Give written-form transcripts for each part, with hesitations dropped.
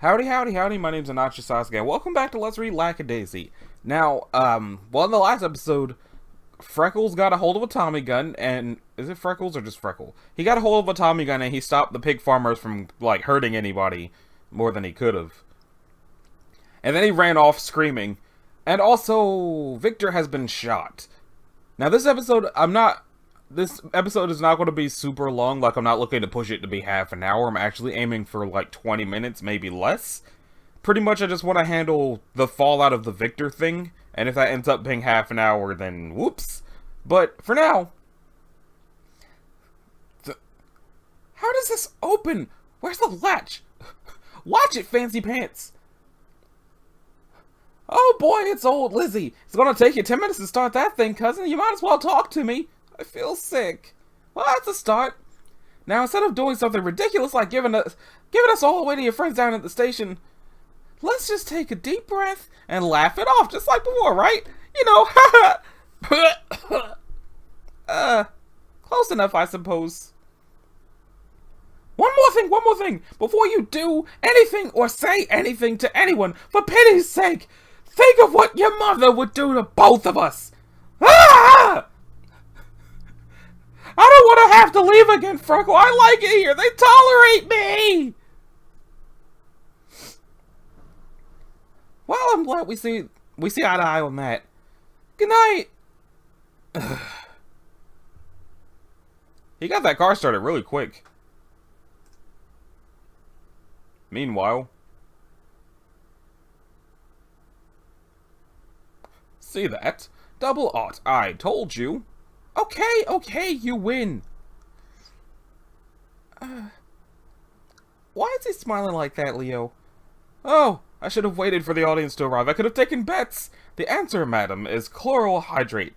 Howdy, howdy, howdy, my name's Anachi Sasuke, and welcome back to Let's Read Lackadaisy. Now, well, in the last episode, Freckles got a hold of a Tommy gun, and... is it Freckles or just Freckle? He got a hold of a Tommy gun, and he stopped the pig farmers from, like, hurting anybody more than he could've. And then he ran off screaming. And also, Victor has been shot. Now, this episode is not going to be super long. Like, I'm not looking to push it to be half an hour. I'm actually aiming for, like, 20 minutes, maybe less. Pretty much, I just want to handle the fallout of the Victor thing. And if that ends up being half an hour, then whoops. But, for now... how does this open? Where's the latch? Watch it, Fancy Pants! Oh boy, it's old Lizzie. It's gonna take you 10 minutes to start that thing, cousin. You might as well talk to me. I feel sick. Well, that's a start. Now, instead of doing something ridiculous like giving us all away to your friends down at the station, let's just take a deep breath and laugh it off, just like before, right? You know, close enough, I suppose. One more thing. Before you do anything or say anything to anyone, for pity's sake, think of what your mother would do to both of us. Ah! I don't want to have to leave again, Freckle. I like it here. They tolerate me. Well, I'm glad we see eye to eye on that. Good night. He got that car started really quick. Meanwhile, see that? Double ought. I told you. Okay, you win. Why is he smiling like that, Leo? Oh, I should have waited for the audience to arrive. I could have taken bets. The answer, madam, is chloral hydrate.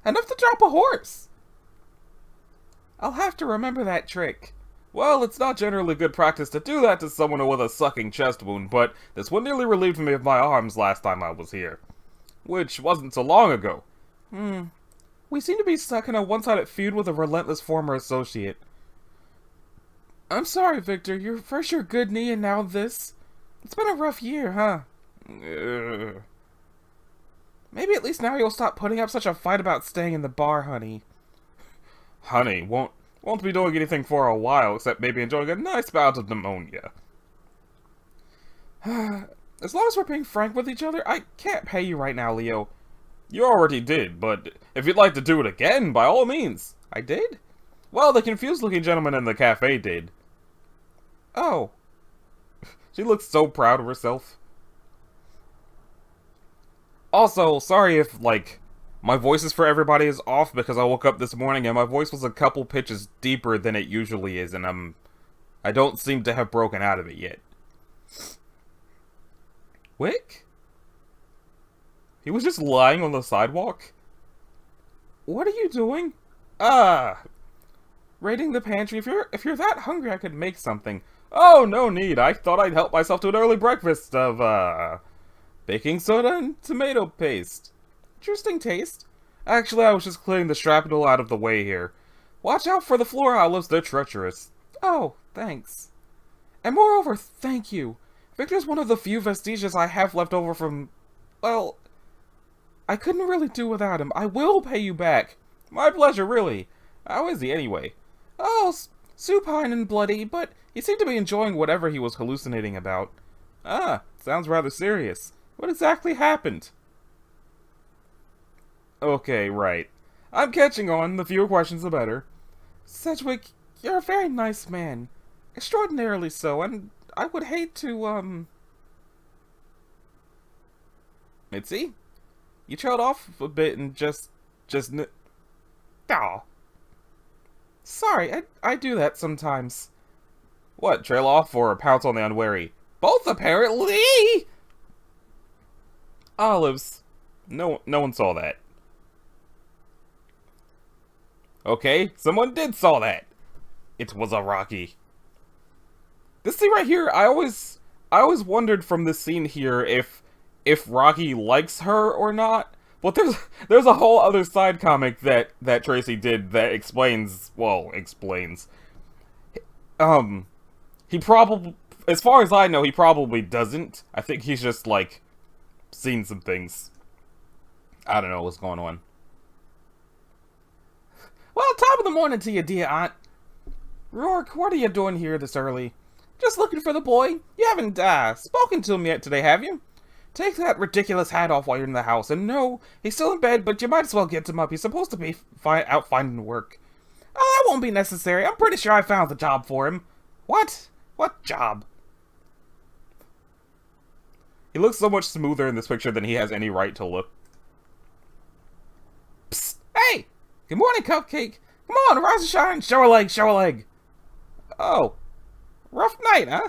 Enough to drop a horse. I'll have to remember that trick. Well, it's not generally good practice to do that to someone with a sucking chest wound, but this one nearly relieved me of my arms last time I was here. Which wasn't so long ago. We seem to be stuck in a one-sided feud with a relentless former associate. I'm sorry, Victor. First your good knee and now this. It's been a rough year, huh? Maybe at least now you'll stop putting up such a fight about staying in the bar, honey. Honey, won't be doing anything for a while, except maybe enjoying a nice bout of pneumonia. As long as we're being frank with each other, I can't pay you right now, Leo. You already did, but if you'd like to do it again, by all means. I did? Well, the confused-looking gentleman in the cafe did. Oh. She looks so proud of herself. Also, sorry if, like, my voices for everybody is off because I woke up this morning and my voice was a couple pitches deeper than it usually is, and I don't seem to have broken out of it yet. Wick? He was just lying on the sidewalk? What are you doing? Raiding the pantry. If you're that hungry, I could make something. Oh, no need. I thought I'd help myself to an early breakfast of, baking soda and tomato paste. Interesting taste. Actually, I was just clearing the shrapnel out of the way here. Watch out for the floor olives, they're treacherous. Oh, thanks. And moreover, thank you. Victor's one of the few vestiges I have left over from... well, I couldn't really do without him. I will pay you back. My pleasure, really. How is he, anyway? Oh, supine and bloody, but he seemed to be enjoying whatever he was hallucinating about. Ah, sounds rather serious. What exactly happened? Okay, right. I'm catching on. The fewer questions, the better. Sedgwick, you're a very nice man. Extraordinarily so, and I would hate to, Mitzi? You trailed off a bit and Aw. Sorry, I do that sometimes. What, trail off or pounce on the unwary? Both, apparently! Olives. No one saw that. Okay, someone did saw that. It was a Rocky. This scene right here, I always wondered from this scene here if Rocky likes her or not. But there's a whole other side comic that Tracy did that explains. He probably As far as I know, he probably doesn't. I think he's just, like, seen some things. I don't know what's going on. Well, top of the morning to you, dear aunt. Rourke, what are you doing here this early? Just looking for the boy. You haven't, spoken to him yet today, have you? Take that ridiculous hat off while you're in the house. And no, he's still in bed, but you might as well get him up. He's supposed to be out finding work. Oh, that won't be necessary. I'm pretty sure I found the job for him. What? What job? He looks so much smoother in this picture than he has any right to look. Psst! Hey! Good morning, Cupcake. Come on, rise and shine. Show a leg, show a leg. Oh. Rough night, huh?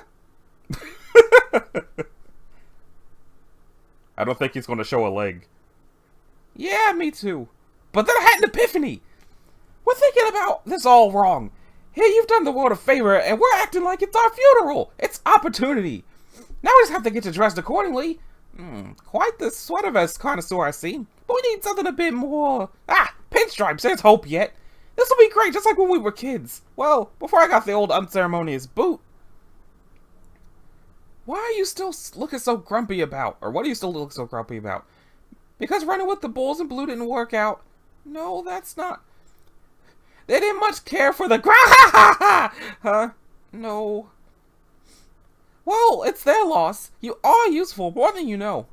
I don't think he's going to show a leg. Yeah, me too. But then I had an epiphany. We're thinking about this all wrong. Hey, you've done the world a favor, and we're acting like it's our funeral. It's opportunity. Now we just have to get you dressed accordingly. Quite the sweater vest connoisseur, I see. But we need something a bit more... pinstripes, there's hope yet. This will be great, just like when we were kids. Well, before I got the old unceremonious boot. Why are you still looking so grumpy about? Or what are you still looking so grumpy about? Because running with the bulls in blue didn't work out? No, that's not... They didn't much care for the huh? No. Well, it's their loss. You are useful, more than you know.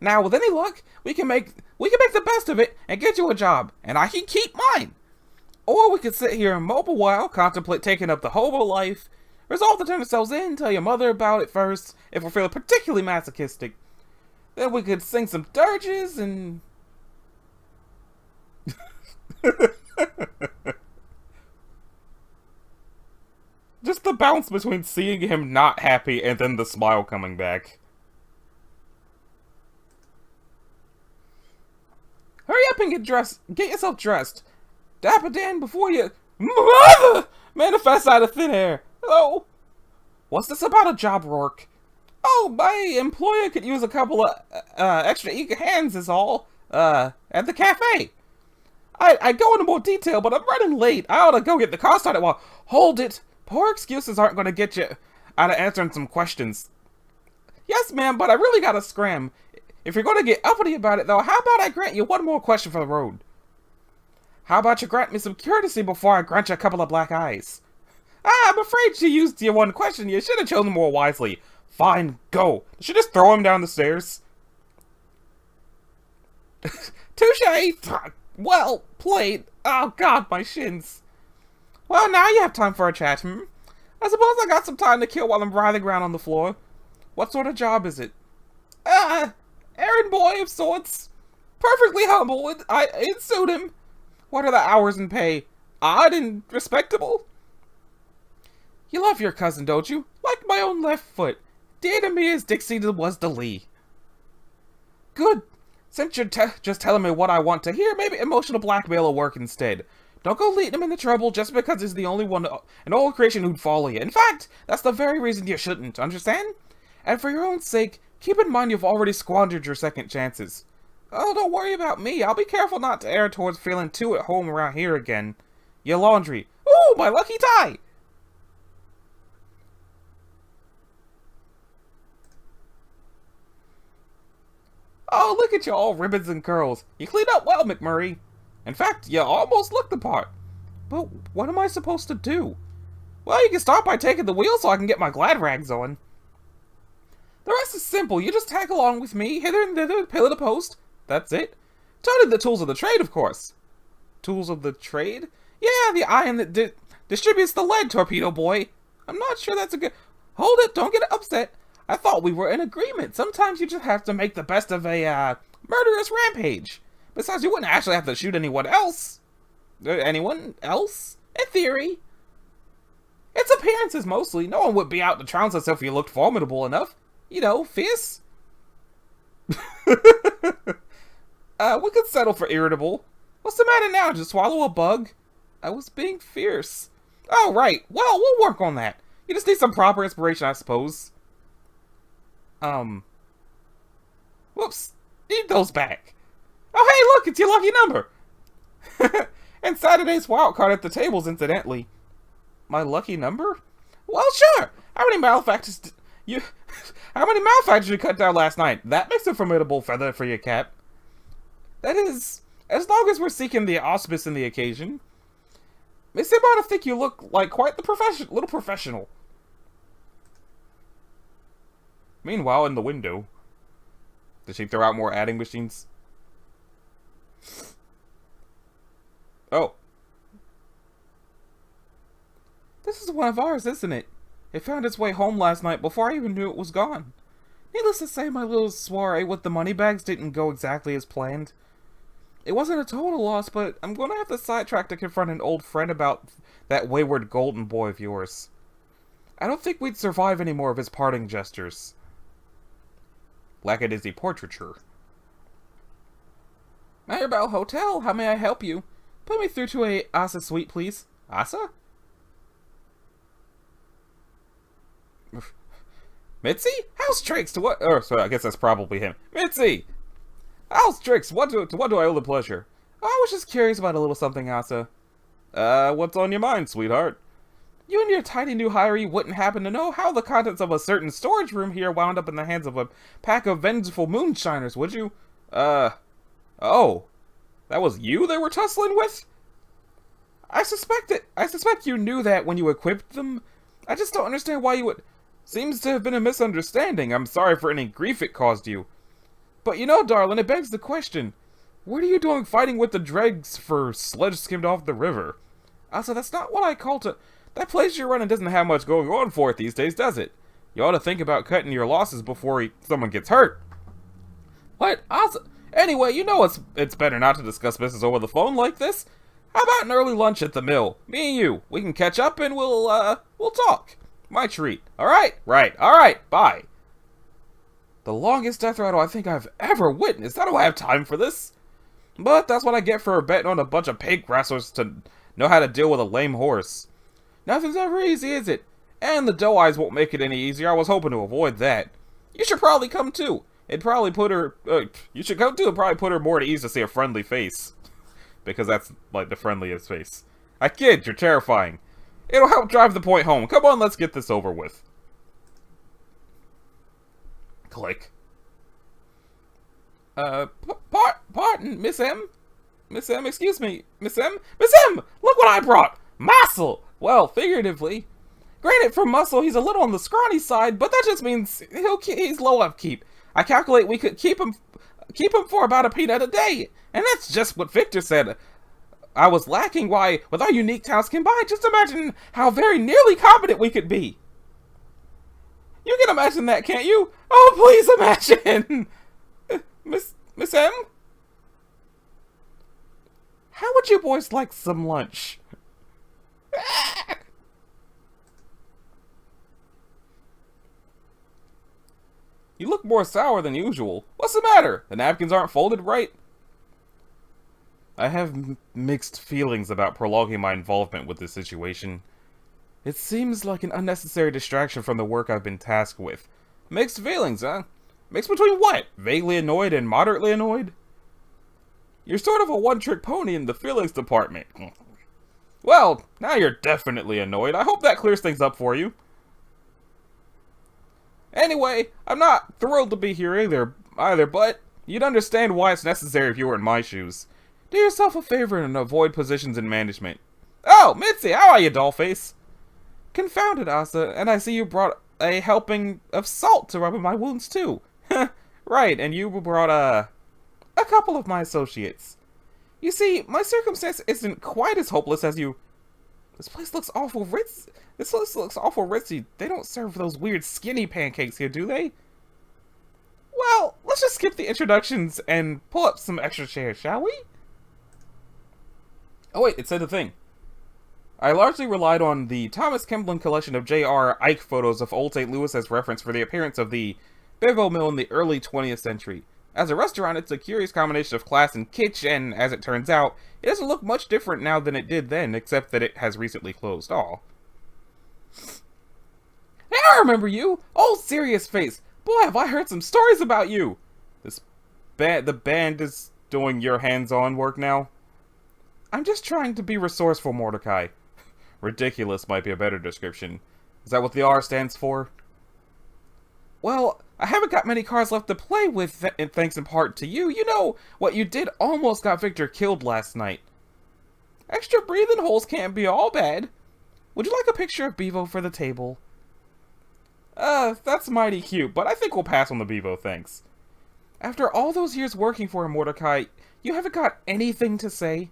Now, with any luck, we can make the best of it and get you a job, and I can keep mine. Or we could sit here and mope a while, contemplate taking up the hobo life, resolve to turn ourselves in, tell your mother about it first, if we're feeling particularly masochistic. Then we could sing some dirges and... Just the bounce between seeing him not happy and then the smile coming back. Hurry up and get yourself dressed. Dapper Dan before you manifest out of thin air. Hello? What's this about a job, Rourke? Oh, my employer could use a couple of extra eager hands is all. At the cafe. I'd go into more detail, but I'm running late. I ought to go get the car started while... Hold it. Poor excuses aren't going to get you out of answering some questions. Yes, ma'am, but I really got to scram. If you're going to get uppity about it, though, how about I grant you one more question for the road? How about you grant me some courtesy before I grant you a couple of black eyes? I'm afraid she used your one question. You should have chosen more wisely. Fine, go. Did she just throw him down the stairs? Touche! Well played. Oh, God, my shins. Well, now you have time for a chat, I suppose I got some time to kill while I'm writhing around on the floor. What sort of job is it? Errand boy of sorts. Perfectly humble, it'd suit him. What are the hours and pay? Odd and respectable? You love your cousin, don't you? Like my own left foot. Dear to me as Dixie was to Lee. Good. Since you're just telling me what I want to hear, maybe emotional blackmail will work instead. Don't go leading him into trouble just because he's the only one in all creation who'd follow you. In fact, that's the very reason you shouldn't, understand? And for your own sake, keep in mind you've already squandered your second chances. Oh, don't worry about me. I'll be careful not to err towards feeling too at home around here again. Your laundry. Ooh, my lucky tie! Oh, look at you all ribbons and curls. You cleaned up well, McMurray. In fact, you almost look the part. But what am I supposed to do? Well, you can start by taking the wheel so I can get my glad rags on. The rest is simple. You just tag along with me, hither and thither, pillar to post. That's it. Totally the tools of the trade, of course. Tools of the trade? Yeah, the iron that distributes the lead, torpedo boy. I'm not sure that's a good... Hold it, don't get upset. I thought we were in agreement. Sometimes you just have to make the best of a, murderous rampage. Besides, you wouldn't actually have to shoot anyone else. Anyone else? In theory. It's appearances, mostly. No one would be out to trounce us if you looked formidable enough. You know, fierce. We could settle for irritable. What's the matter now? Just swallow a bug? I was being fierce. Oh, right. Well, we'll work on that. You just need some proper inspiration, I suppose. Whoops. Need those back. Oh, hey, look, it's your lucky number. And Saturday's wild card at the tables, incidentally. My lucky number? Well, sure. How many malefactors you... How many malefactors you cut down last night? That makes a formidable feather for your cap. That is, as long as we're seeking the auspice in the occasion. Miss Simon, I think you look like quite the little professional. Meanwhile, in the window... Did she throw out more adding machines? Oh. This is one of ours, isn't it? It found its way home last night before I even knew it was gone. Needless to say, my little soiree with the money bags didn't go exactly as planned. It wasn't a total loss, but I'm going to have to sidetrack to confront an old friend about that wayward golden boy of yours. I don't think we'd survive any more of his parting gestures. Lackadaisy portraiture. Maribel Hotel, how may I help you? Put me through to a Asa suite, please. Asa? Mitzi? How's tricks to what? Oh, so I guess that's probably him. Mitzi! How's tricks? What do I owe the pleasure? Oh, I was just curious about a little something, Asa. What's on your mind, sweetheart? You and your tiny new hiree wouldn't happen to know how the contents of a certain storage room here wound up in the hands of a pack of vengeful moonshiners, would you? Oh. That was you they were tussling with? I suspect you knew that when you equipped them. I just don't understand why you would... Seems to have been a misunderstanding. I'm sorry for any grief it caused you. But you know, darling, it begs the question. What are you doing fighting with the dregs for sledge skimmed off the river? Also, that's not what I call to... That place you're running doesn't have much going on for it these days, does it? You ought to think about cutting your losses before someone gets hurt. What? Also... Anyway, you know it's better not to discuss business over the phone like this. How about an early lunch at the mill? Me and you. We can catch up and we'll talk. My treat. Alright? Right. Alright. Bye. The longest death rattle I think I've ever witnessed. I don't have time for this. But that's what I get for betting on a bunch of pig wrestlers to know how to deal with a lame horse. Nothing's ever easy, is it? And the doe eyes won't make it any easier. I was hoping to avoid that. You should probably come too. It'd probably put her... you should come too. It'd probably put her more at ease to see a friendly face. Because that's, like, the friendliest face. I kid, you're terrifying. It'll help drive the point home. Come on, let's get this over with. Click. Pardon, Miss M? Miss M, excuse me. Miss M? Miss M! Look what I brought! Muscle! Well, figuratively. Granted, for muscle, he's a little on the scrawny side, but that just means he's low upkeep. I calculate we could keep him for about a peanut a day. And that's just what Victor said. I was lacking. Why, with our unique talents combined, just imagine how very nearly competent we could be. You can imagine that, can't you? Oh, please imagine. Miss M? How would you boys like some lunch? You look more sour than usual. What's the matter? The napkins aren't folded right? I have mixed feelings about prolonging my involvement with this situation. It seems like an unnecessary distraction from the work I've been tasked with. Mixed feelings, huh? Mixed between what? Vaguely annoyed and moderately annoyed? You're sort of a one-trick pony in the feelings department. Well, now you're definitely annoyed. I hope that clears things up for you. Anyway, I'm not thrilled to be here either, but you'd understand why it's necessary if you were in my shoes. Do yourself a favor and avoid positions in management. Oh, Mitzi, how are you, dollface? Confounded, Asa, and I see you brought a helping of salt to rub in my wounds, too. Right, and you brought, a couple of my associates. You see, my circumstance isn't quite as hopeless as you... This place looks awful ritzy. This place looks awful ritzy. They don't serve those weird skinny pancakes here, do they? Well, let's just skip the introductions and pull up some extra chairs, shall we? Oh wait, it said a thing. I largely relied on the Thomas Kemblin collection of J.R. Ike photos of Old St. Louis as reference for the appearance of the Bevo Mill in the early 20th century. As a restaurant, it's a curious combination of class and kitsch, and as it turns out, it doesn't look much different now than it did then, except that it has recently closed. Aw. Hey, I remember you! Old Serious Face! Boy, have I heard some stories about you! The band is doing your hands-on work now? I'm just trying to be resourceful, Mordecai. Ridiculous might be a better description. Is that what the R stands for? Well, I haven't got many cards left to play with, and thanks in part to you. You know, what you did almost got Victor killed last night. Extra breathing holes can't be all bad. Would you like a picture of Bevo for the table? That's mighty cute, but I think we'll pass on the Bevo, thanks. After all those years working for him, Mordecai, you haven't got anything to say?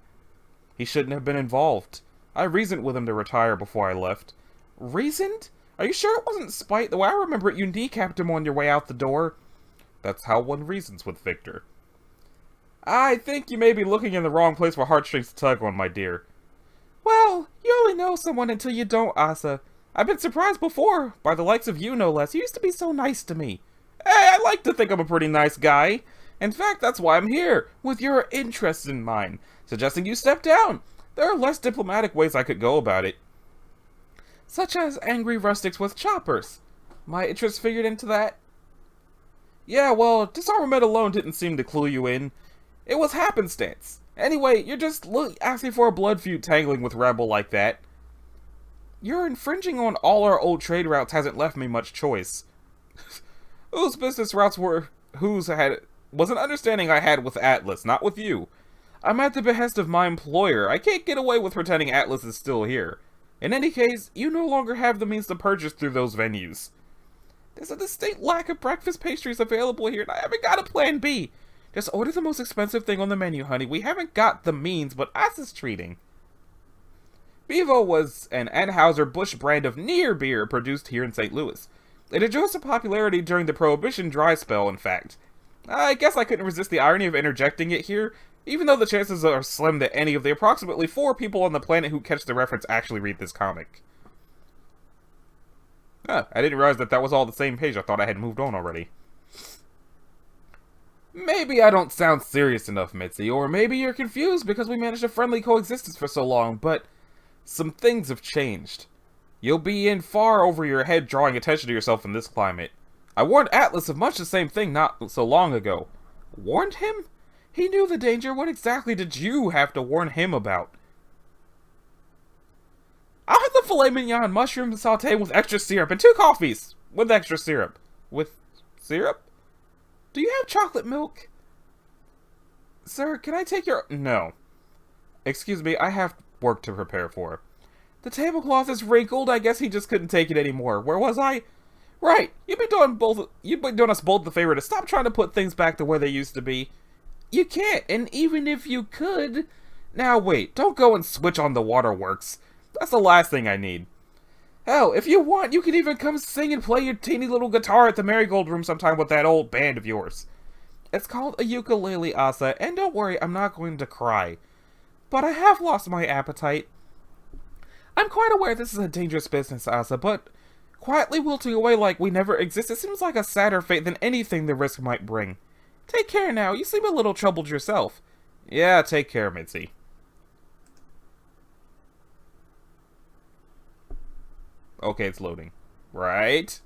He shouldn't have been involved. I reasoned with him to retire before I left. Reasoned? Are you sure it wasn't spite? The way I remember it, you kneecapped him on your way out the door. That's how one reasons with Victor. I think you may be looking in the wrong place for heartstrings to tug on, my dear. Well, you only know someone until you don't, Asa. I've been surprised before, by the likes of you no less. You used to be so nice to me. Hey, I like to think I'm a pretty nice guy. In fact, that's why I'm here, with your interests in mind, suggesting you step down. There are less diplomatic ways I could go about it. Such as angry rustics with choppers. My interest figured into that? Yeah, well, disarmament alone didn't seem to clue you in. It was happenstance. Anyway, you're just asking for a blood feud tangling with rebel like that. Your infringing on all our old trade routes hasn't left me much choice. Whose business routes was an understanding I had with Atlas, not with you. I'm at the behest of my employer. I can't get away with pretending Atlas is still here. In any case, you no longer have the means to purchase through those venues. There's a distinct lack of breakfast pastries available here, and I haven't got a plan B. Just order the most expensive thing on the menu, honey. We haven't got the means, but us is treating. Bevo was an Anheuser-Busch brand of near beer produced here in St. Louis. It enjoyed some popularity during the Prohibition dry spell, in fact. I guess I couldn't resist the irony of interjecting it here, even though the chances are slim that any of the approximately 4 people on the planet who catch the reference actually read this comic. I didn't realize that was all the same page. I thought I had moved on already. Maybe I don't sound serious enough, Mitzi, or maybe you're confused because we managed a friendly coexistence for so long, but some things have changed. You'll be in far over your head drawing attention to yourself in this climate. I warned Atlas of much the same thing not so long ago. Warned him? He knew the danger. What exactly did you have to warn him about? I'll have the filet mignon mushroom sauté with extra syrup and 2 coffees with extra syrup. With syrup? Do you have chocolate milk? Sir, can I take your... No. Excuse me, I have work to prepare for. The tablecloth is wrinkled. I guess he just couldn't take it anymore. Where was I? Right. You've been doing us both the favor to stop trying to put things back to where they used to be. You can't, and even if you could... Now wait, don't go and switch on the waterworks. That's the last thing I need. Hell, if you want, you can even come sing and play your teeny little guitar at the Marigold Room sometime with that old band of yours. It's called a ukulele, Asa, and don't worry, I'm not going to cry. But I have lost my appetite. I'm quite aware this is a dangerous business, Asa, but quietly wilting away like we never existed seems like a sadder fate than anything the risk might bring. Take care now, you seem a little troubled yourself. Yeah, take care, Mitzi. Okay, it's loading. Right?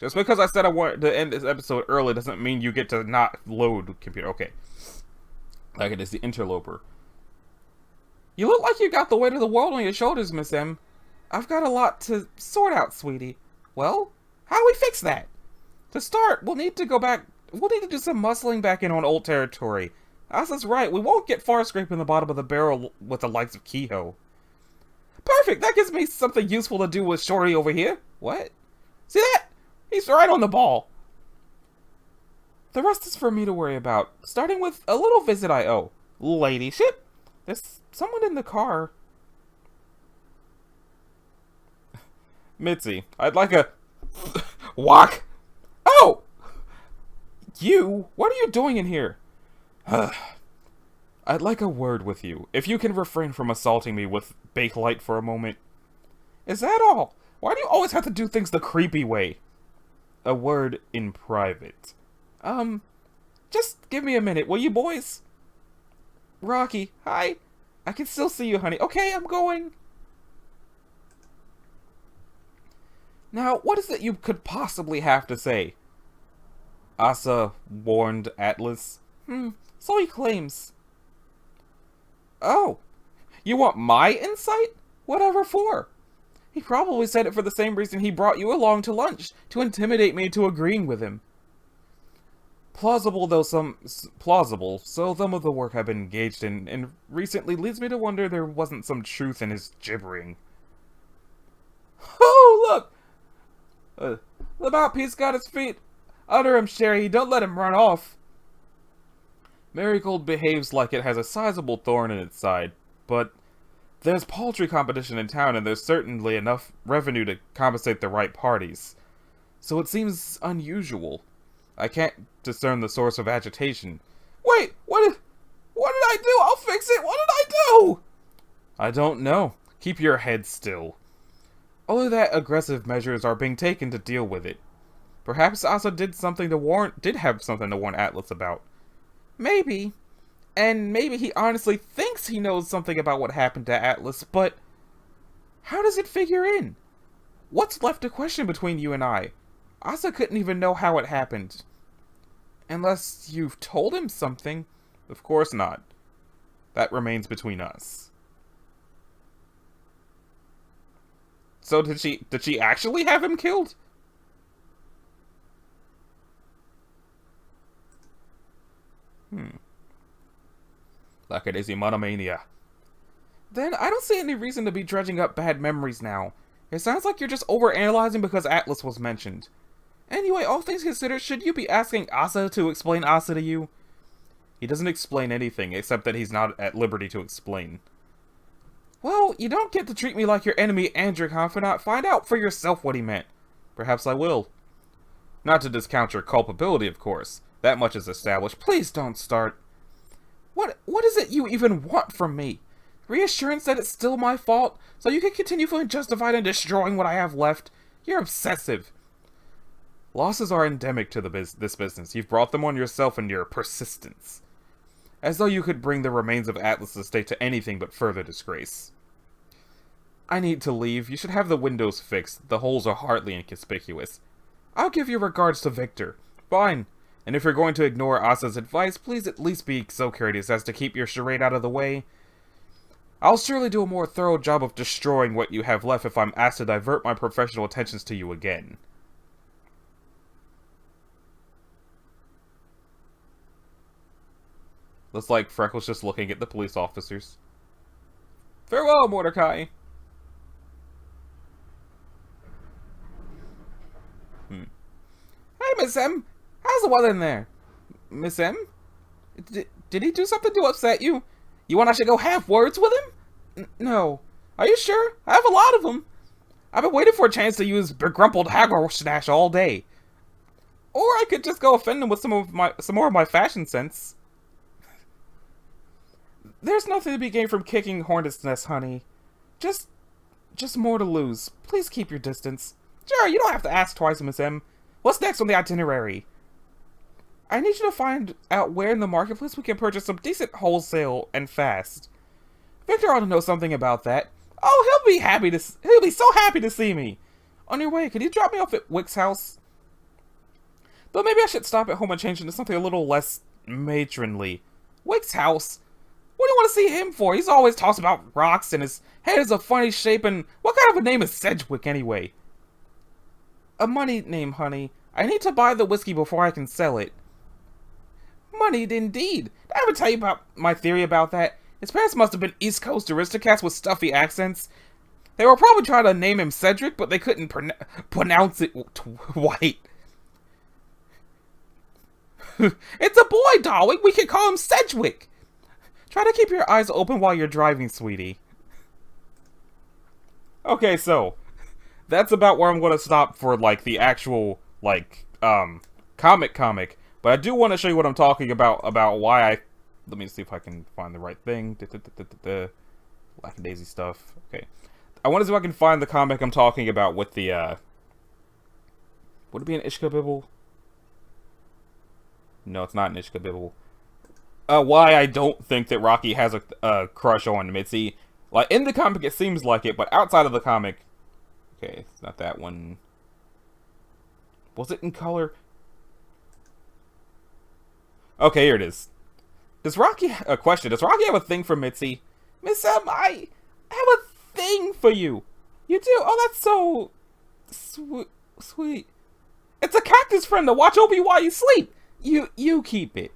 Just because I said I wanted to end this episode early doesn't mean you get to not load computer. Okay. Like it is the interloper. You look like you got the weight of the world on your shoulders, Miss M. I've got a lot to sort out, sweetie. Well, how do we fix that? To start, we'll need to do some muscling back in on old territory. Asa's right, we won't get far scraping the bottom of the barrel with the likes of Kehoe. Perfect! That gives me something useful to do with Shorty over here. What? See that? He's right on the ball. The rest is for me to worry about, starting with a little visit I owe. Ladyship? There's someone in the car. Mitzi, I'd like a... Walk! Oh! You? What are you doing in here? I'd like a word with you, if you can refrain from assaulting me with bakelite for a moment. Is that all? Why do you always have to do things the creepy way? A word in private. Just give me a minute, will you, boys? Rocky, hi. I can still see you, honey. Okay, I'm going. Now, what is it you could possibly have to say? Asa warned Atlas. So he claims. Oh, you want my insight? Whatever for? He probably said it for the same reason he brought you along to lunch, to intimidate me into agreeing with him. Plausible, so some of the work I've been engaged in and recently leads me to wonder there wasn't some truth in his gibbering. Oh, look! The mouthpiece got his feet under him, Sherry. Don't let him run off. Marigold behaves like it has a sizable thorn in its side, but there's paltry competition in town and there's certainly enough revenue to compensate the right parties. So it seems unusual. I can't discern the source of agitation. Wait, what did I do? I'll fix it. What did I do? I don't know. Keep your head still. Only that aggressive measures are being taken to deal with it. Perhaps Asa did have something to warn Atlas about. Maybe. And maybe he honestly thinks he knows something about what happened to Atlas, but how does it figure in? What's left to question between you and I? Asa couldn't even know how it happened. Unless you've told him something. Of course not. That remains between us. So did she actually have him killed? Lackadaisy monomania. Then I don't see any reason to be dredging up bad memories now. It sounds like you're just overanalyzing because Atlas was mentioned. Anyway, all things considered, should you be asking Asa to explain Asa to you? He doesn't explain anything, except that he's not at liberty to explain. Well, you don't get to treat me like your enemy and your confidant. Find out for yourself what he meant. Perhaps I will. Not to discount your culpability, of course. That much is established. Please don't start. What is it you even want from me? Reassurance that it's still my fault, so you can continue feeling justified in destroying what I have left? You're obsessive. Losses are endemic to this business. You've brought them on yourself in your persistence. As though you could bring the remains of Atlas' estate to anything but further disgrace. I need to leave. You should have the windows fixed. The holes are hardly inconspicuous. I'll give your regards to Victor. Fine. And if you're going to ignore Asa's advice, please at least be so courteous as to keep your charade out of the way. I'll surely do a more thorough job of destroying what you have left if I'm asked to divert my professional attentions to you again. Looks like Freckle's just looking at the police officers. Farewell, Mordecai! Hey, Miss M! How's the weather in there? Miss M? Did he do something to upset you? You want I should go have words with him? No. Are you sure? I have a lot of them. I've been waiting for a chance to use begrumpled hagglestash all day. Or I could just go offend him with some more of my fashion sense. There's nothing to be gained from kicking hornet's nest, honey. Just more to lose. Please keep your distance. Sure, you don't have to ask twice, Miss M. What's next on the itinerary? I need you to find out where in the marketplace we can purchase some decent wholesale and fast. Victor ought to know something about that. Oh, he'll be so happy to see me. On your way, could you drop me off at Wick's house? Though maybe I should stop at home and change into something a little less matronly. Wick's house? What do you want to see him for? He's always talks about rocks and his head is a funny shape, and what kind of a name is Sedgwick anyway? A money name, honey. I need to buy the whiskey before I can sell it. Moneyed indeed. Did I ever tell you about my theory about that? His parents must have been East Coast aristocrats with stuffy accents. They were probably trying to name him Cedric, but they couldn't pronounce it white. It's a boy, darling. We can call him Sedgwick. Try to keep your eyes open while you're driving, sweetie. Okay, so that's about where I'm going to stop for, like, the actual, like, comic. But I do want to show you what I'm talking about why I... Let me see if I can find the right thing. Lackadaisy stuff. Okay. I want to see if I can find the comic I'm talking about with the, Would it be an Ishkabibble? No, it's not an Ishkabibble. Why I don't think that Rocky has a crush on Mitzi. Like, in the comic it seems like it, but outside of the comic... Okay, it's not that one. Was it in color? Okay, here it is. Does Rocky have a thing for Mitzi? Miss M, I have a thing for you. You do? Oh, that's so sweet. It's a cactus friend to watch over you while you sleep. You keep it.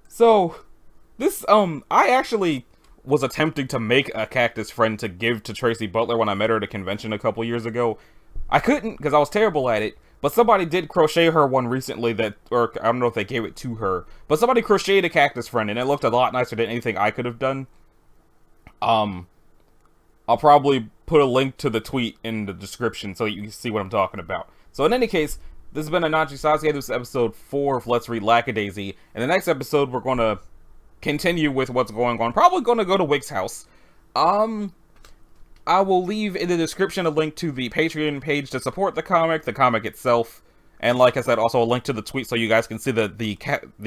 So, this I actually was attempting to make a cactus friend to give to Tracy Butler when I met her at a convention a couple years ago. I couldn't because I was terrible at it, but somebody did crochet her one recently that, or I don't know if they gave it to her, but somebody crocheted a cactus friend and it looked a lot nicer than anything I could have done. I'll probably put a link to the tweet in the description so you can see what I'm talking about. So in any case, this has been Anachi Sasuke. This is episode 4 of Let's Read Lackadaisy. In the next episode, we're going to continue with what's going on. Probably going to go to Wick's house. I will leave in the description a link to the Patreon page to support the comic itself, and like I said, also a link to the tweet so you guys can see the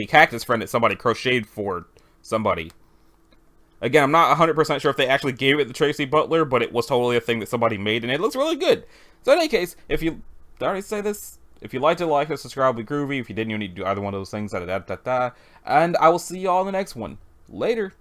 cactus friend that somebody crocheted for somebody. Again, I'm not 100% sure if they actually gave it to Tracy Butler, but it was totally a thing that somebody made, and it looks really good. So in any case, if you... Did I already say this? If you liked it, like it, subscribe, be groovy. If you didn't, you need to do either one of those things. And I will see y'all in the next one. Later.